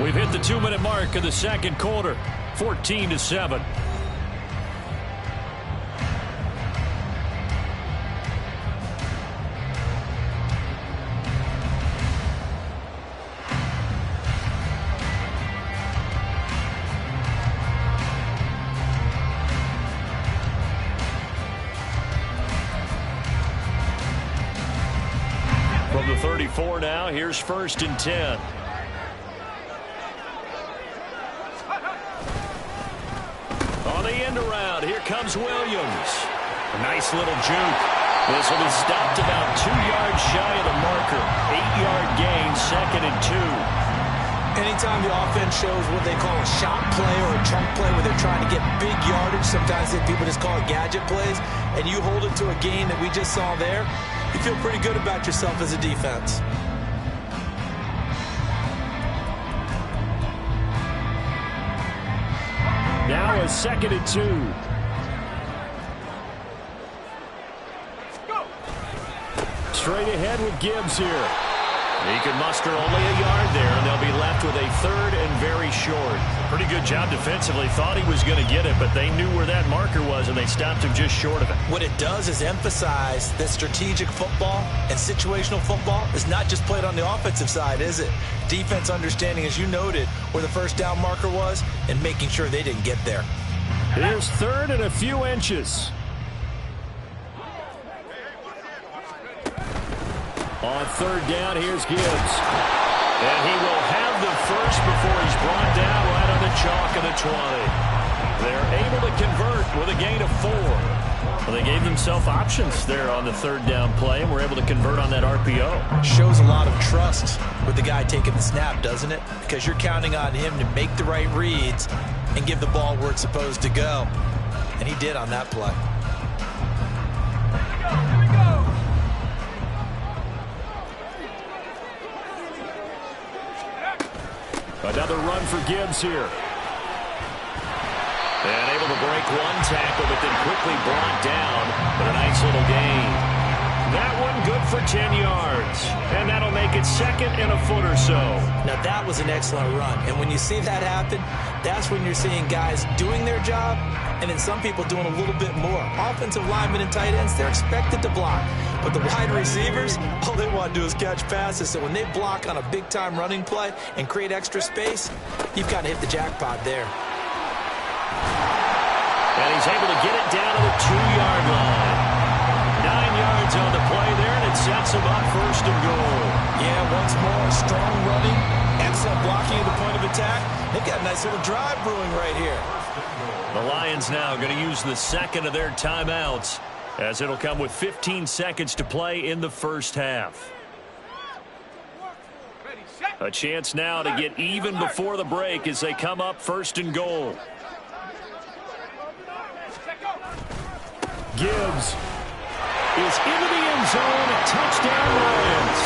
We've hit the 2-minute mark of the second quarter, 14-7. From the 34 now, here's 1st and 10. On the end around, here comes Williams. A nice little juke. This will be stopped about 2 yards shy of the marker. 8-yard gain, 2nd and 2. Anytime the offense shows what they call a shot play or a chunk play where they're trying to get big yardage, sometimes people just call it gadget plays, and you hold it to a gain that we just saw there, you feel pretty good about yourself as a defense. Now a 2nd and 2. Straight ahead with Gibbs here. He can muster only a yard there, and they'll be left with a 3rd and very short. Pretty good job defensively. Thought he was going to get it, but they knew where that marker was, and they stopped him just short of it. What it does is emphasize that strategic football and situational football is not just played on the offensive side, is it? Defense understanding, as you noted, where the first down marker was and making sure they didn't get there. Here's 3rd and a few inches. On 3rd down, here's Gibbs. And he will have the first before he's brought down right on the chalk of the 20. They're able to convert with a gain of 4. Well, they gave themselves options there on the 3rd down play, and were able to convert on that RPO. Shows a lot of trust with the guy taking the snap, doesn't it? Because you're counting on him to make the right reads and give the ball where it's supposed to go. And he did on that play. Another run for Gibbs here. And able to break one tackle, but then quickly brought down. But a nice little gain. That one good for 10 yards. And that'll make it 2nd and a foot or so. Now that was an excellent run. And when you see that happen, that's when you're seeing guys doing their job, and then some people doing a little bit more. Offensive linemen and tight ends, they're expected to block. But the wide receivers, all they want to do is catch passes. So when they block on a big-time running play and create extra space, you've got to hit the jackpot there. And he's able to get it down to the 2-yard line. 9 yards on the play there, and it sets him up 1st and goal. Yeah, once more, strong running, excellent blocking at the point of attack. They've got a nice little drive brewing right here. The Lions now going to use the 2nd of their timeouts, as it'll come with 15 seconds to play in the first half. A chance now to get even before the break as they come up 1st and goal. Gibbs is into the end zone. Touchdown, Lions.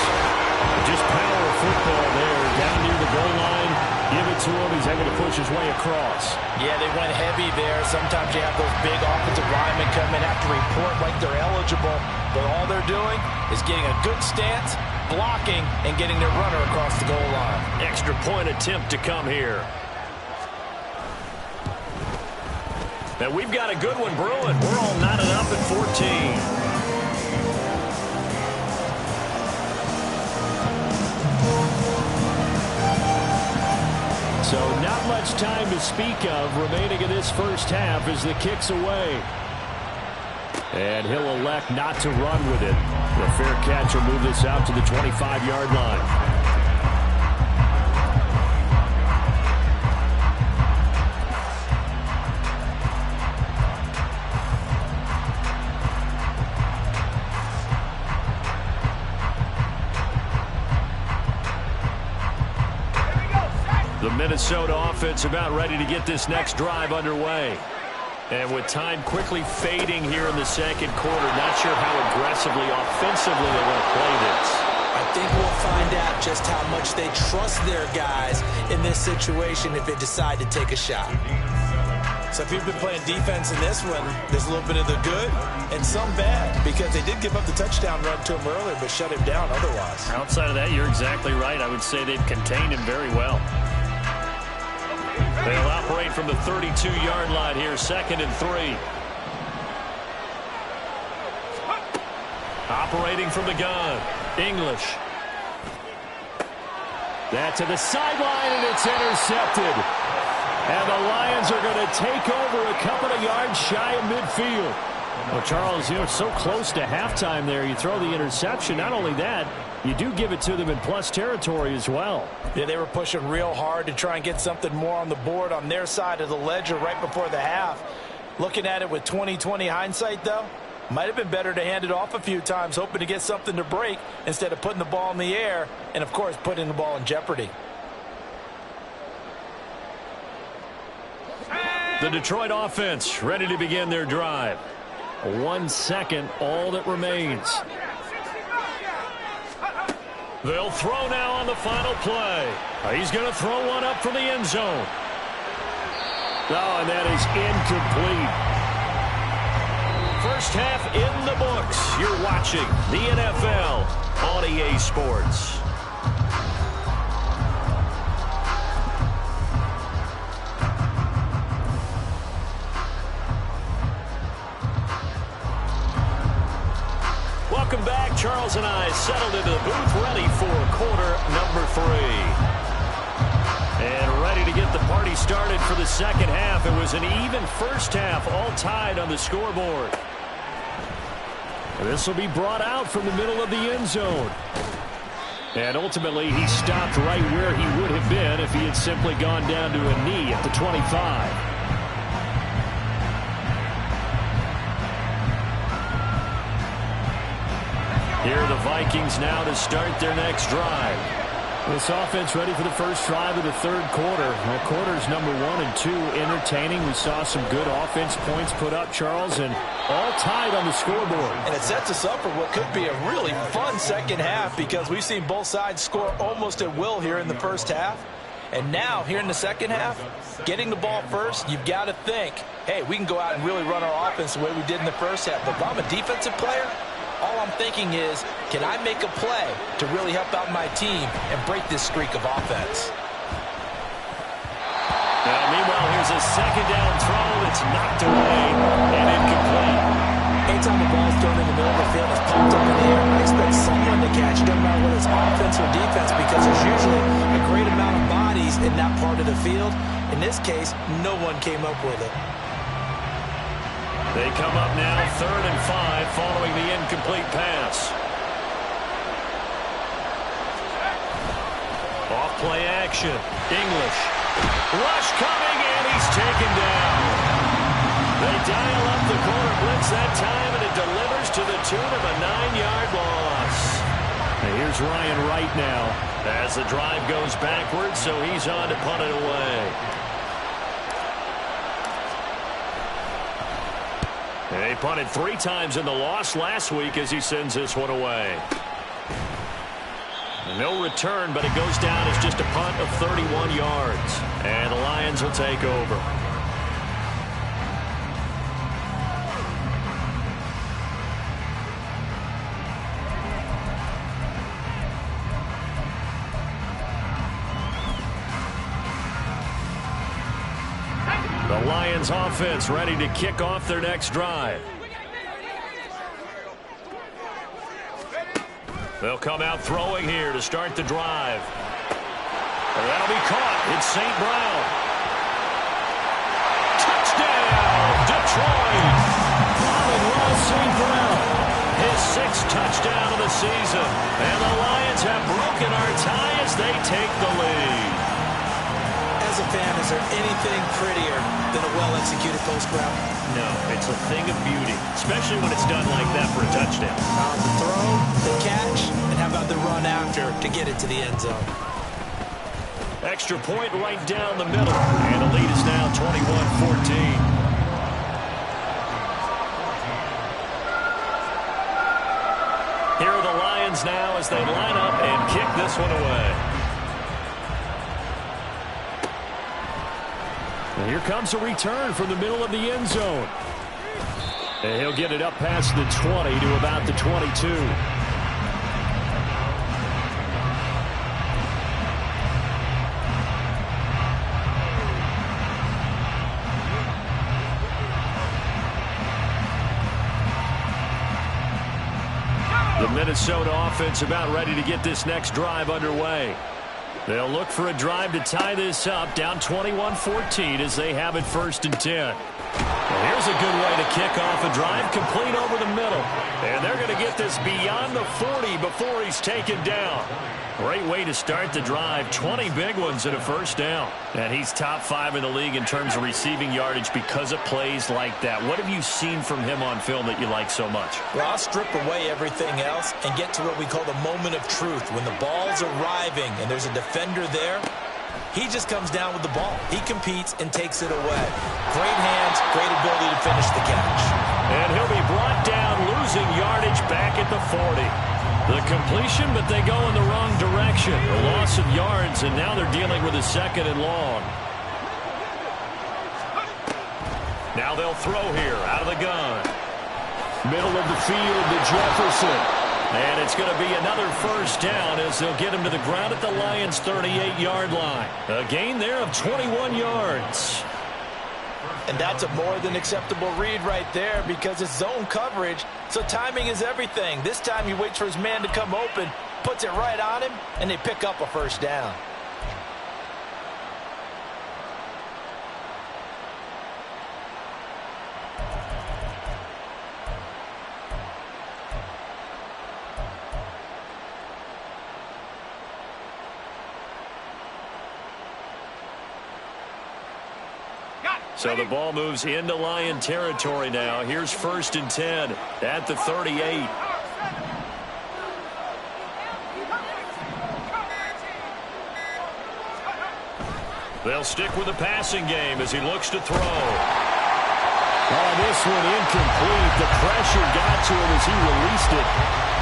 Just power football there down near the goal line. Give it to him. He's able to push his way across. Yeah, they went heavy there. Sometimes you have those big offensive linemen come in, have to report like they're eligible. But all they're doing is getting a good stance, blocking, and getting their runner across the goal line. Extra point attempt to come here. And we've got a good one brewing. We're all knotted up at 14. So not much time to speak of remaining in this first half as the kick's away. And he'll elect not to run with it. The fair catch will move this out to the 25-yard line. The Minnesota offense about ready to get this next drive underway. And with time quickly fading here in the second quarter, not sure how aggressively, offensively they want to play this. I think we'll find out just how much they trust their guys in this situation if they decide to take a shot. So if you've been playing defense in this one, there's a little bit of the good and some bad, because they did give up the touchdown run to him earlier, but shut him down otherwise. Outside of that, you're exactly right. I would say they've contained him very well. They'll operate from the 32-yard line here, 2nd and 3. Operating from the gun, English. That to the sideline, and it's intercepted. And the Lions are going to take over a couple of yards shy of midfield. Well, Charles, so close to halftime there. You throw the interception. Not only that, you do give it to them in plus territory as well. Yeah, they were pushing real hard to try and get something more on the board on their side of the ledger right before the half. Looking at it with 20/20 hindsight, though, might have been better to hand it off a few times, hoping to get something to break instead of putting the ball in the air and, of course, putting the ball in jeopardy. The Detroit offense ready to begin their drive. 1 second, all that remains. They'll throw now on the final play. He's going to throw one up from the end zone. Oh, and that is incomplete. First half in the books. You're watching the NFL on EA Sports. Welcome back. Charles and I settled into the booth, ready for quarter number 3. And ready to get the party started for the second half. It was an even first half, all tied on the scoreboard. This will be brought out from the middle of the end zone. And ultimately, he stopped right where he would have been if he had simply gone down to a knee at the 25. Here are the Vikings now to start their next drive. This offense ready for the first drive of the third quarter. Well, quarters number 1 and 2 entertaining. We saw some good offense points put up, Charles, and all tied on the scoreboard. And it sets us up for what could be a really fun second half because we've seen both sides score almost at will here in the first half. And now, here in the second half, getting the ball first, you've got to think, hey, we can go out and really run our offense the way we did in the first half. But if I'm a defensive player, all I'm thinking is, can I make a play to really help out my team and break this streak of offense? Now, meanwhile, here's a second down throw that's knocked away and incomplete. Anytime the ball's thrown in the middle of the field, it's popped up in the air, I expect someone to catch it, no matter whether it's offense or defense, because there's usually a great amount of bodies in that part of the field. In this case, no one came up with it. They come up now 3rd and 5 following the incomplete pass. Off play action. English. Rush coming, and he's taken down. They dial up the corner blitz that time, and it delivers to the tune of a 9-yard loss. And here's Ryan Wright now as the drive goes backwards, so he's on to punt it away. They punted 3 times in the loss last week as he sends this one away. No return, but it goes down as just a punt of 31 yards. And the Lions will take over. The Lions offense ready to kick off their next drive. They'll come out throwing here to start the drive. And that'll be caught. It's St. Brown. Touchdown, Detroit. Amon-Ra St. Brown. His 6th touchdown of the season. And the Lions have broken our tie as they take the lead. As a fan, is there anything prettier than a well-executed post route? No, it's a thing of beauty, especially when it's done like that for a touchdown. The throw, the catch, and how about the run after to get it to the end zone? Extra point right down the middle, and the lead is now 21-14. Here are the Lions now as they line up and kick this one away. And here comes a return from the middle of the end zone. And he'll get it up past the 20 to about the 22. Minnesota offense about ready to get this next drive underway. They'll look for a drive to tie this up, down 21-14 as they have it 1st and 10. Well, here's a good way to kick off a drive, complete over the middle. And they're going to get this beyond the 40 before he's taken down. Great way to start the drive. 20 big ones and a 1st down. And he's top 5 in the league in terms of receiving yardage because of plays like that. What have you seen from him on film that you like so much? Well, I'll strip away everything else and get to what we call the moment of truth. When the ball's arriving and there's a defender there, he just comes down with the ball. He competes and takes it away. Great hands, great ability to finish the catch. And he'll be brought down, losing yardage back at the 40. The completion, but they go in the wrong direction. A loss of yards, and now they're dealing with a 2nd and long. Now they'll throw here out of the gun. Middle of the field to Jefferson. And it's going to be another 1st down as they'll get him to the ground at the Lions' 38-yard line. A gain there of 21 yards. And that's a more than acceptable read right there because it's zone coverage, so timing is everything. This time he waits for his man to come open, puts it right on him, and they pick up a 1st down. So the ball moves into Lion territory now. Here's 1st and 10 at the 38. They'll stick with the passing game as he looks to throw. Oh, this one incomplete. The pressure got to him as he released it.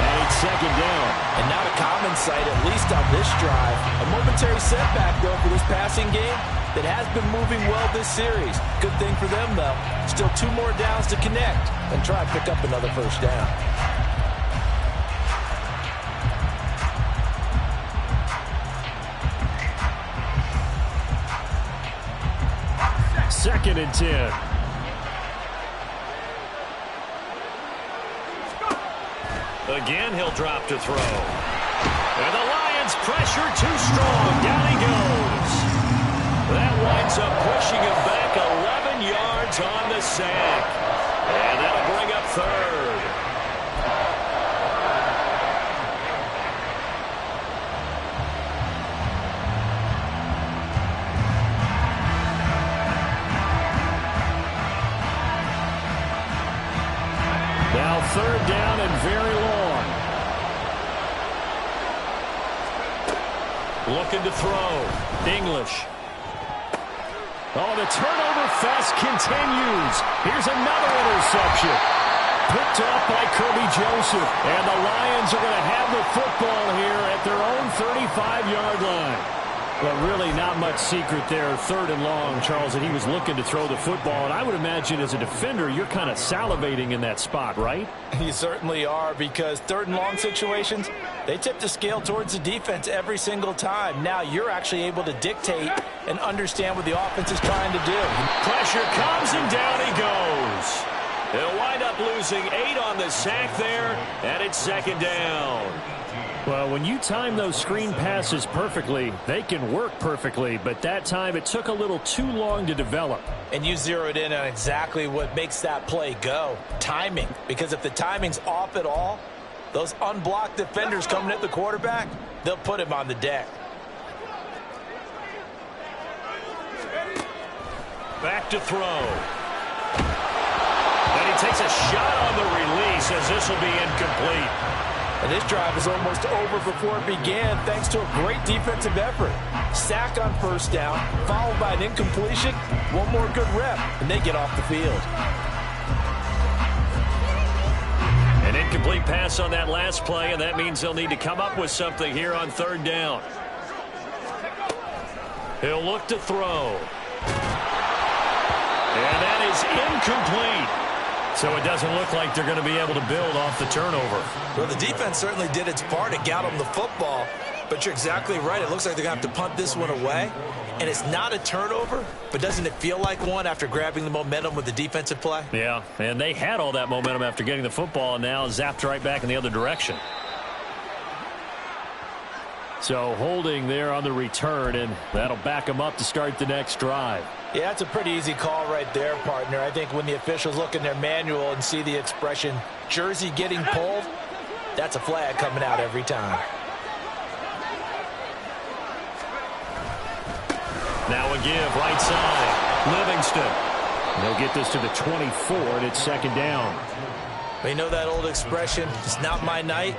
And it's 2nd down. And not a common sight, at least on this drive. A momentary setback, though, for this passing game that has been moving well this series. Good thing for them, though. Still 2 more downs to connect and try to pick up another 1st down. Second and 10. Again, he'll drop to throw. And the Lions pressure too strong. Down he goes. That winds up pushing him back 11 yards on the sack. And that'll bring up 3rd. Now 3rd down and very long. Looking to throw. English. Oh, the turnover fest continues. Here's another interception. Picked off by Kirby Joseph. And the Lions are going to have the football here at their own 35-yard line. But really not much secret there. 3rd and long, Charles, and he was looking to throw the football. And I would imagine as a defender, you're kind of salivating in that spot, right? You certainly are, because 3rd and long situations, they tip the scale towards the defense every single time. Now you're actually able to dictate and understand what the offense is trying to do. Pressure comes and down he goes. He'll wind up losing 8 on the sack there, and it's 2nd down. Well, when you time those screen passes perfectly, they can work perfectly, but that time it took a little too long to develop. And you zeroed in on exactly what makes that play go. Timing. Because if the timing's off at all, those unblocked defenders coming at the quarterback, they'll put him on the deck. Back to throw. And he takes a shot on the release as this will be incomplete. And this drive is almost over before it began thanks to a great defensive effort. Sack on 1st down, followed by an incompletion. One more good rep, and they get off the field. An incomplete pass on that last play, and that means they'll need to come up with something here on 3rd down. He'll look to throw. And that is incomplete. So it doesn't look like they're going to be able to build off the turnover. Well, the defense certainly did its part to get them the football, but you're exactly right. It looks like they're going to have to punt this one away, and it's not a turnover, but doesn't it feel like one after grabbing the momentum with the defensive play? Yeah, and they had all that momentum after getting the football, and now zapped right back in the other direction. So holding there on the return, and that'll back them up to start the next drive. Yeah, that's a pretty easy call right there, partner. I think when the officials look in their manual and see the expression, jersey getting pulled, that's a flag coming out every time. Now a give, right side, Livingston. They'll get this to the 24, and it's second down. Well, you know that old expression, it's not my night?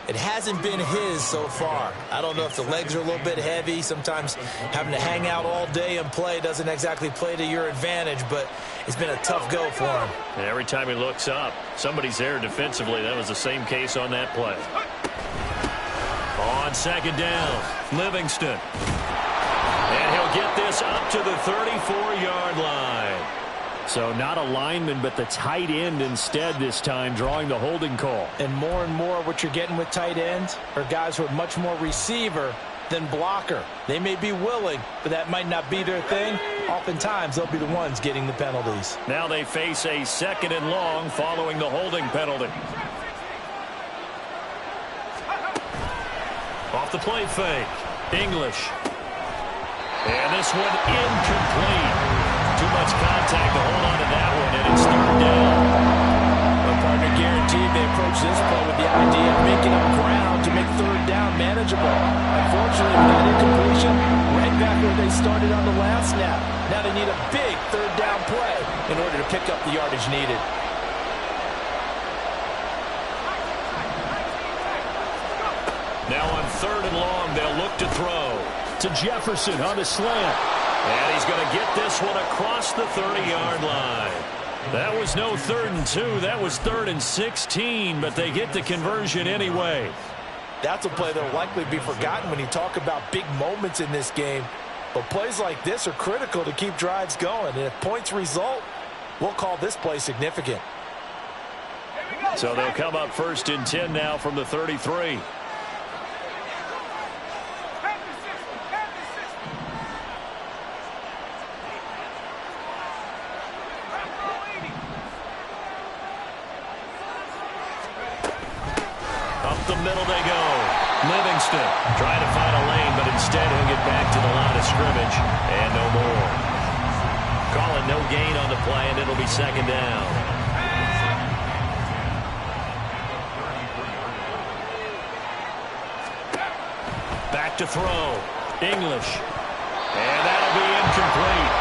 It hasn't been his so far. I don't know if the legs are a little bit heavy. Sometimes having to hang out all day and play doesn't exactly play to your advantage, but it's been a tough go for him. And every time he looks up, somebody's there defensively. That was the same case on that play. On second down, Livingston. And he'll get this up to the 34-yard line. So not a lineman, but the tight end instead this time, drawing the holding call. And more what you're getting with tight ends are guys who are much more receiver than blocker. They may be willing, but that might not be their thing. Oftentimes, they'll be the ones getting the penalties. Now they face a second and long following the holding penalty. Off the play fake, English. And this one incomplete. Too much contact to hold on to that one, and it's third down. Well, partner, guaranteed they approach this play with the idea of making up ground to make third down manageable. Unfortunately, with that incompletion, right back where they started on the last snap. Now they need a big third down play in order to pick up the yardage needed. Now on third and long, they'll look to throw. To Jefferson on the slant. And he's going to get this one across the 30-yard line. That was no 3rd and 2. That was 3rd and 16, but they get the conversion anyway. That's a play that will likely be forgotten when you talk about big moments in this game. But plays like this are critical to keep drives going. And if points result, we'll call this play significant. So they'll come up 1st and 10 now from the 33. The middle they go. Livingston trying to find a lane, but instead he'll get back to the line of scrimmage. And no more. Calling no gain on the play, and it'll be second down. Back to throw. English. And that'll be incomplete.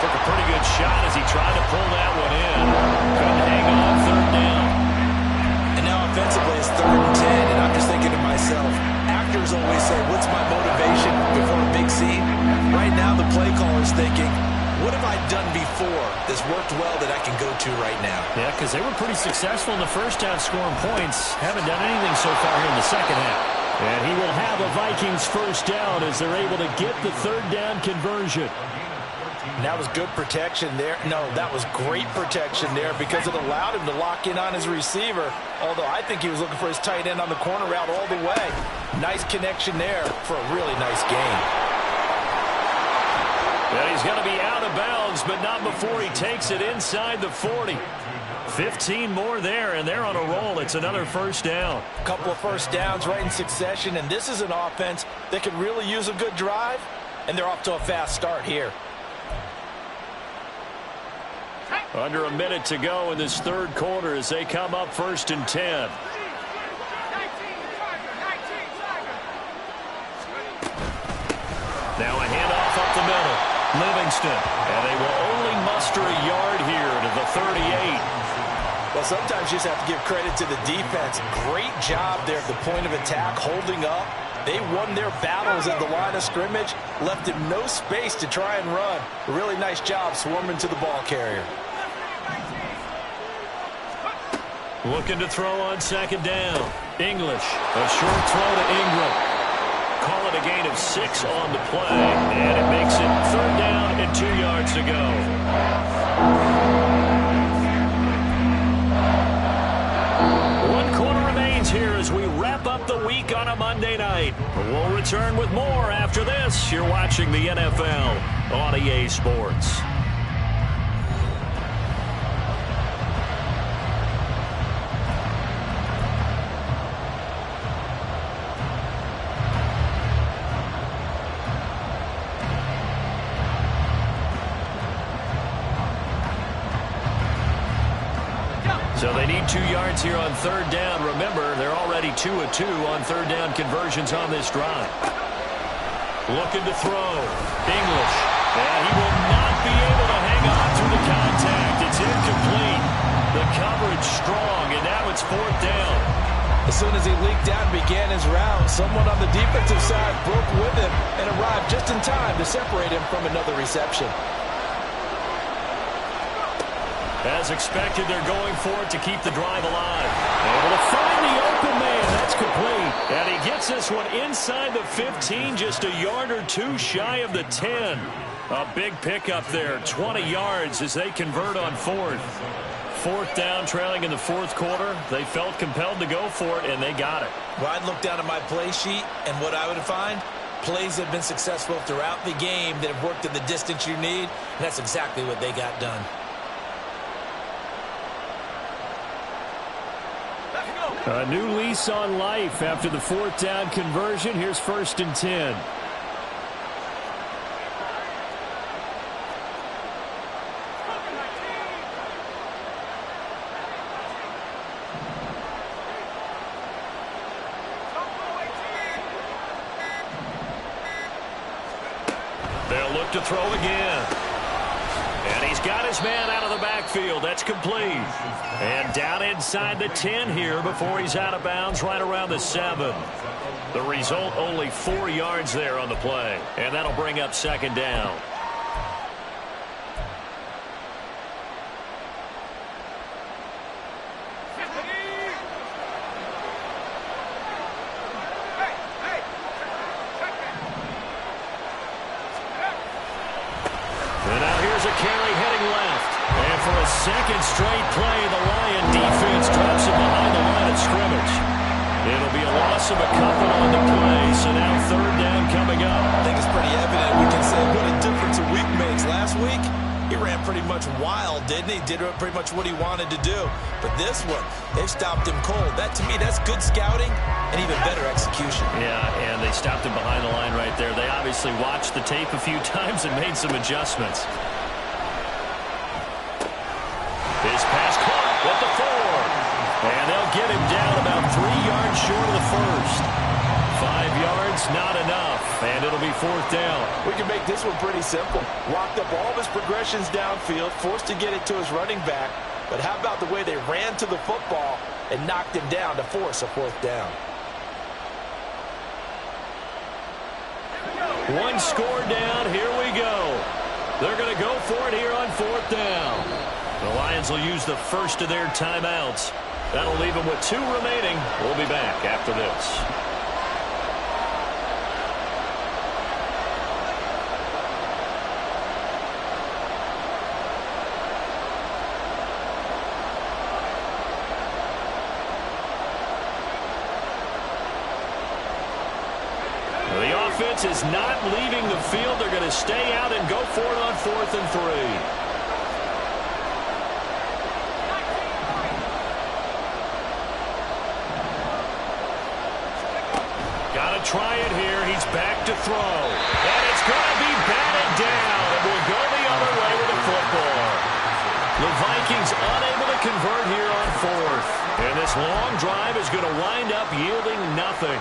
Took a pretty good shot as he tried to pull that one in. Couldn't hang on third down. Offensively, it's 3rd and 10, and I'm just thinking to myself, actors always say, what's my motivation before a big scene? Right now, the play caller's thinking, what have I done before that's worked well that I can go to right now? Yeah, because they were pretty successful in the first half scoring points. Haven't done anything so far here in the second half. And he will have a Vikings first down as they're able to get the third down conversion. And that was good protection there. No, that was great protection there because it allowed him to lock in on his receiver. Although I think he was looking for his tight end on the corner route all the way. Nice connection there for a really nice gain. Well, he's going to be out of bounds, but not before he takes it inside the 40. 15 more there, and they're on a roll. It's another first down. A couple of first downs right in succession, and this is an offense that could really use a good drive, and they're off to a fast start here. Under a minute to go in this third quarter as they come up 1st and 10. Now a handoff up the middle. Livingston. And they will only muster a yard here to the 38. Well, sometimes you just have to give credit to the defense. Great job there at the point of attack, holding up. They won their battles at the line of scrimmage, left him no space to try and run. A really nice job swarming to the ball carrier. Looking to throw on second down. English. A short throw to Ingram. Call it a gain of 6 on the play. And it makes it 3rd down and 2 yards to go. One quarter remains here as we wrap up the week on a Monday night. We'll return with more after this. You're watching the NFL on EA Sports. They need 2 yards here on third down. Remember, they're already 2 of 2 on third down conversions on this drive. Looking to throw. English. And he will not be able to hang on through the contact. It's incomplete. The coverage strong, and now it's fourth down. As soon as he leaked out and began his route, someone on the defensive side broke with him and arrived just in time to separate him from another reception. As expected, they're going for it to keep the drive alive. Able to find the open man. That's complete. And he gets this one inside the 15, just a yard or 2 shy of the 10. A big pickup there, 20 yards as they convert on fourth. Fourth down, trailing in the fourth quarter. They felt compelled to go for it, and they got it. Well, I'd look down at my play sheet, and what I would find, plays have been successful throughout the game that have worked in the distance you need, and that's exactly what they got done. A new lease on life after the fourth down conversion. Here's 1st and 10. They'll look to throw again. And he's got his man out of the backfield. That's complete. And down inside the 10 here before he's out of bounds right around the 7. The result, only 4 yards there on the play. And that'll bring up second down. Second straight play, the Lion defense drops him behind the line of scrimmage. It'll be a loss of a couple on the play, so now third down coming up. I think it's pretty evident. We can say what a difference a week makes. Last week, he ran pretty much wild, didn't he? Did pretty much what he wanted to do. But this one, they've stopped him cold. That, to me, that's good scouting and even better execution. Yeah, and they stopped him behind the line right there. They obviously watched the tape a few times and made some adjustments. His pass caught with the 4. And they'll get him down about 3 yards short of the first. 5 yards, not enough. And it'll be fourth down. We can make this one pretty simple. Locked up all of his progressions downfield, forced to get it to his running back. But how about the way they ran to the football and knocked him down to force a fourth down? One score down. Here we go. They're going to go for it here on fourth down. The Lions will use the first of their timeouts. That'll leave them with 2 remaining. We'll be back after this. The offense is not leaving the field. They're going to stay out and go for it on 4th and 3. Try it here. He's back to throw. And it's going to be batted down. And we'll go the other way with the football. The Vikings unable to convert here on 4th. And this long drive is going to wind up yielding nothing.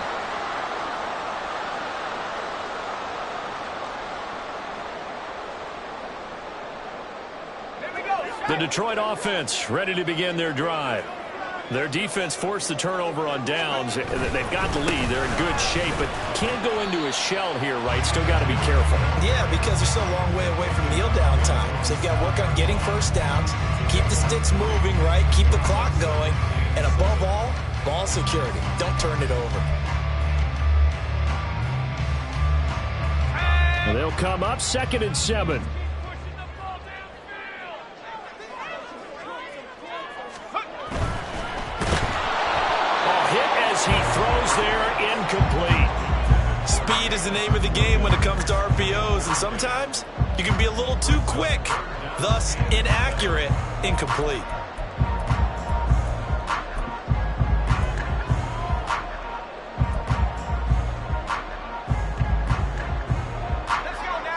The Detroit offense ready to begin their drive. Their defense forced the turnover on downs. They've got the lead. They're in good shape, but can't go into a shell here, right? Still got to be careful. Yeah, because they're still a long way away from kneel down time. So they've got to work on getting first downs, keep the sticks moving, right? Keep the clock going. And above all, ball security. Don't turn it over. They'll come up 2nd and 7. He throws there, incomplete. Speed is the name of the game when it comes to RPOs, and sometimes you can be a little too quick, thus inaccurate, incomplete.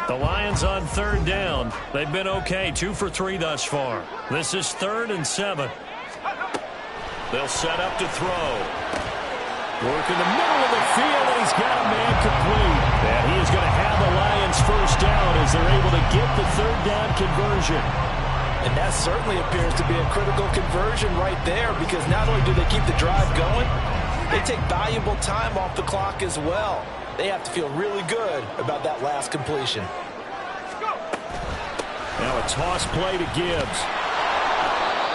The Lions on third down. They've been okay, 2 for 3 thus far. This is 3rd and 7. They'll set up to throw. Work in the middle of the field, and he's got a man complete. And he is going to have the Lions first down as they're able to get the third down conversion. And that certainly appears to be a critical conversion right there, because not only do they keep the drive going, they take valuable time off the clock as well. They have to feel really good about that last completion. Now a toss play to Gibbs.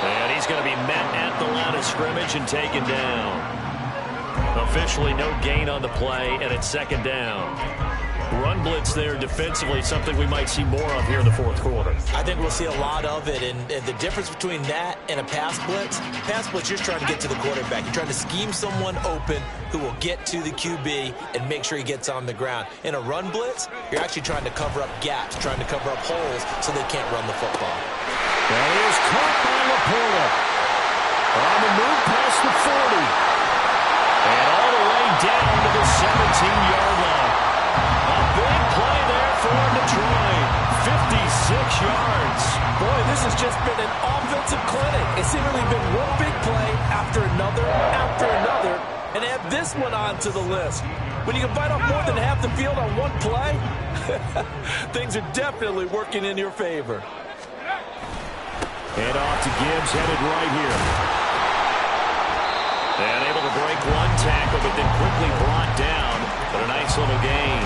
And he's going to be met at the line of scrimmage and taken down. Officially no gain on the play, and it's second down. Run blitz there defensively, something we might see more of here in the fourth quarter. I think we'll see a lot of it, and the difference between that and a pass blitz, you're trying to get to the quarterback. You're trying to scheme someone open who will get to the QB and make sure he gets on the ground. In a run blitz, you're actually trying to cover up gaps, trying to cover up holes so they can't run the football. That is caught by Laporta. On the move past the 40. And all the way down to the 17-yard line. A big play there for Detroit. 56 yards. Boy, this has just been an offensive clinic. It's seemingly been one big play after another, and add this one onto the list. When you can bite off more than half the field on one play, things are definitely working in your favor. Head off to Gibbs, headed right here. And able to break one tackle, but then quickly brought down. But a nice little gain.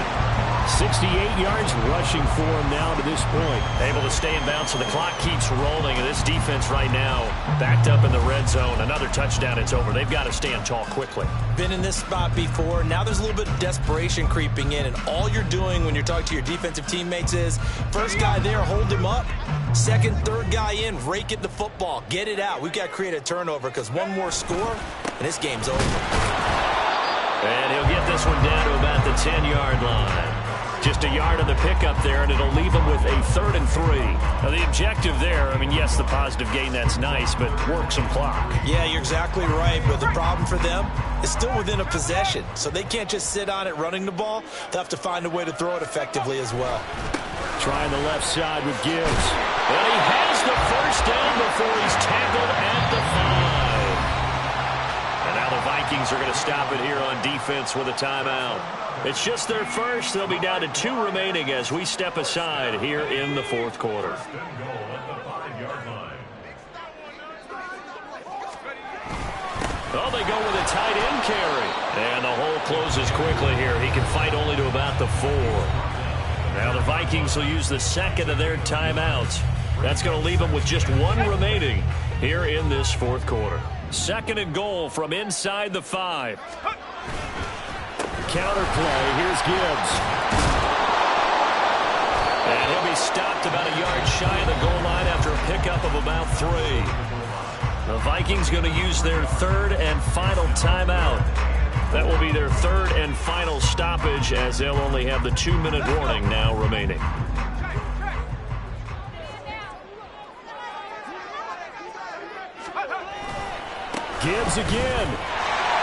68 yards rushing for him now to this point. Able to stay in bounds, so the clock keeps rolling. And this defense right now backed up in the red zone. Another touchdown, it's over. They've got to stand tall quickly. Been in this spot before. Now there's a little bit of desperation creeping in. And all you're doing when you're talking to your defensive teammates is, first guy there, hold him up. Second, third guy in, rake it the football. Get it out. We've got to create a turnover, because one more score, and this game's over. And he'll get this one down to about the 10-yard line. Just a yard on the pickup there, and it'll leave him with a 3rd and 3. Now, the objective there, I mean, yes, the positive gain, that's nice, but work some clock. Yeah, you're exactly right, but the problem for them is still within a possession, so they can't just sit on it running the ball. They'll have to find a way to throw it effectively as well. Trying the left side with Gibbs. And he has the first down before he's tackled at the 5. And now the Vikings are going to stop it here on defense with a timeout. It's just their first. They'll be down to 2 remaining as we step aside here in the fourth quarter. Oh, they go with a tight end carry. And the hole closes quickly here. He can fight only to about the 4. Now the Vikings will use the second of their timeouts. That's going to leave them with just 1 remaining here in this fourth quarter. 2nd and goal from inside the 5. Counter play. Here's Gibbs. And he'll be stopped about a yard shy of the goal line after a pickup of about 3. The Vikings going to use their 3rd and final timeout. That will be their 3rd and final stoppage, as they'll only have the 2-minute warning now remaining. Gibbs again.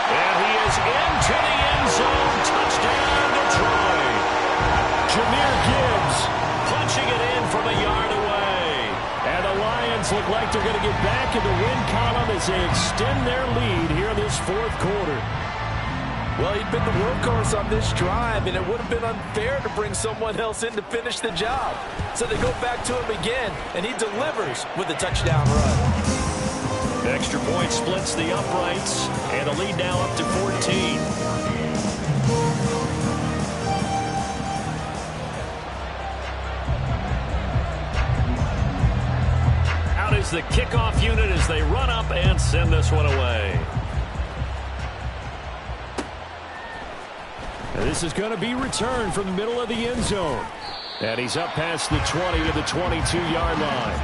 And he is into the end zone. Touchdown, Detroit. Jahmyr Gibbs punching it in from a yard away. And the Lions look like they're going to get back in the win column as they extend their lead here in this fourth quarter. Well, he'd been the workhorse on this drive, and it would have been unfair to bring someone else in to finish the job. So they go back to him again, and he delivers with a touchdown run. Extra point splits the uprights, and a lead now up to 14. Out is the kickoff unit as they run up and send this one away. This is going to be returned from the middle of the end zone. And he's up past the 20 to the 22-yard line.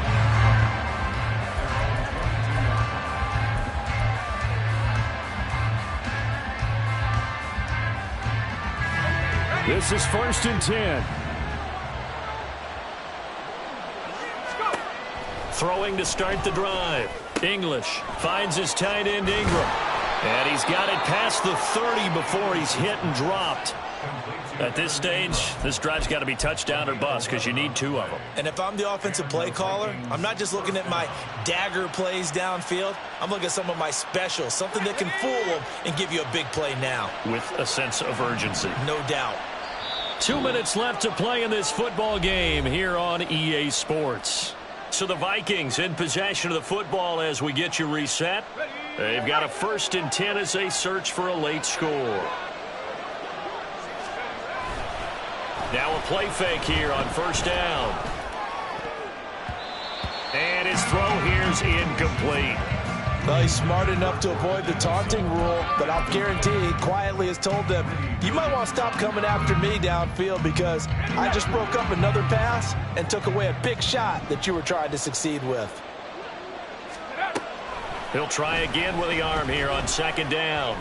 This is 1st and 10. Throwing to start the drive. English finds his tight end Ingram. And he's got it past the 30 before he's hit and dropped. At this stage, this drive's got to be touchdown or bust because you need 2 of them. And if I'm the offensive play caller, I'm not just looking at my dagger plays downfield. I'm looking at some of my specials, something that can fool them and give you a big play now. With a sense of urgency. No doubt. 2 minutes left to play in this football game here on EA Sports. So the Vikings in possession of the football as we get you reset. They've got a 1st and 10 as they search for a late score. Now a play fake here on 1st down. And his throw here's incomplete. Well, he's smart enough to avoid the taunting rule, but I'll guarantee he quietly has told them, you might want to stop coming after me downfield because I just broke up another pass and took away a big shot that you were trying to succeed with. He'll try again with the arm here on 2nd down.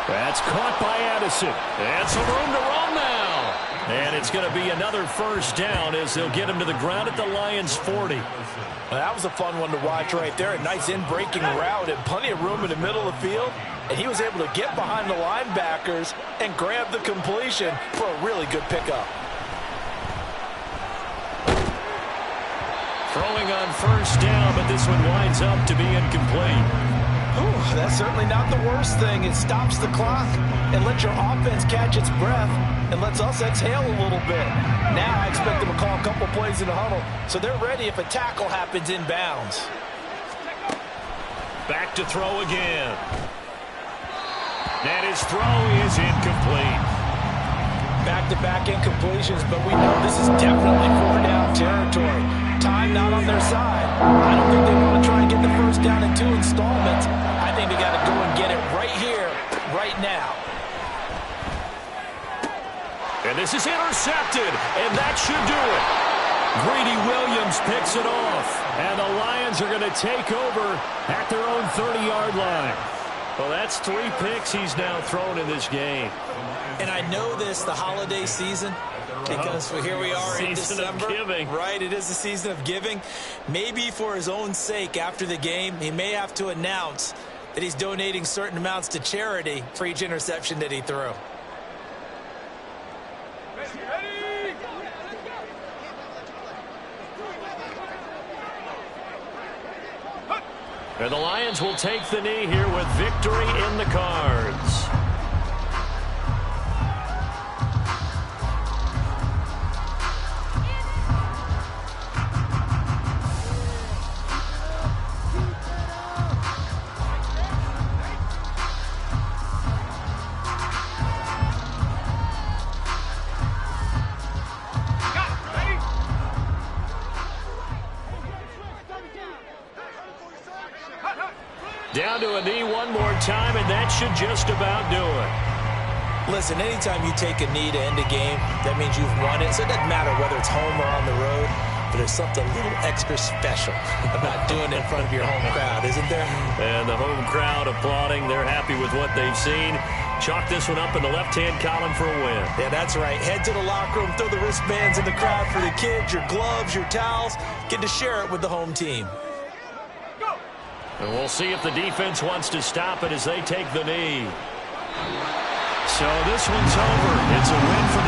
That's caught by Addison. And some room to run now. And it's going to be another 1st down as they'll get him to the ground at the Lions' 40. Well, that was a fun one to watch right there. A nice in-breaking route and plenty of room in the middle of the field. And he was able to get behind the linebackers and grab the completion for a really good pickup. Throwing on 1st down, but this one winds up to be incomplete. Ooh, that's certainly not the worst thing. It stops the clock and lets your offense catch its breath and lets us exhale a little bit. Now I expect them to call a couple plays in the huddle so they're ready if a tackle happens inbounds. Back to throw again. And his throw is incomplete. Back-to-back incompletions, but we know this is definitely 4-down territory. Time not on their side. I don't think they want to try and get the 1st down in 2 installments. I think they got to go and get it right here, right now. And this is intercepted, and that should do it. Greedy Williams picks it off, and the Lions are going to take over at their own 30-yard line. Well, that's 3 picks he's now thrown in this game. And I know this, the holiday season, because here we are in December. Season of giving. Right, it is the season of giving. Maybe for his own sake after the game, he may have to announce that he's donating certain amounts to charity for each interception that he threw. And the Lions will take the knee here with victory in the cards. Down to a knee one more time, and that should just about do it. Listen, anytime you take a knee to end a game, that means you've won it. So it doesn't matter whether it's home or on the road, but there's something a little extra special about doing it in front of your home crowd, isn't there? And the home crowd applauding. They're happy with what they've seen. Chalk this one up in the left-hand column for a win. Yeah, that's right. Head to the locker room, throw the wristbands in the crowd for the kids, your gloves, your towels. Get to share it with the home team. And we'll see if the defense wants to stop it as they take the knee. So this one's over. It's a win for the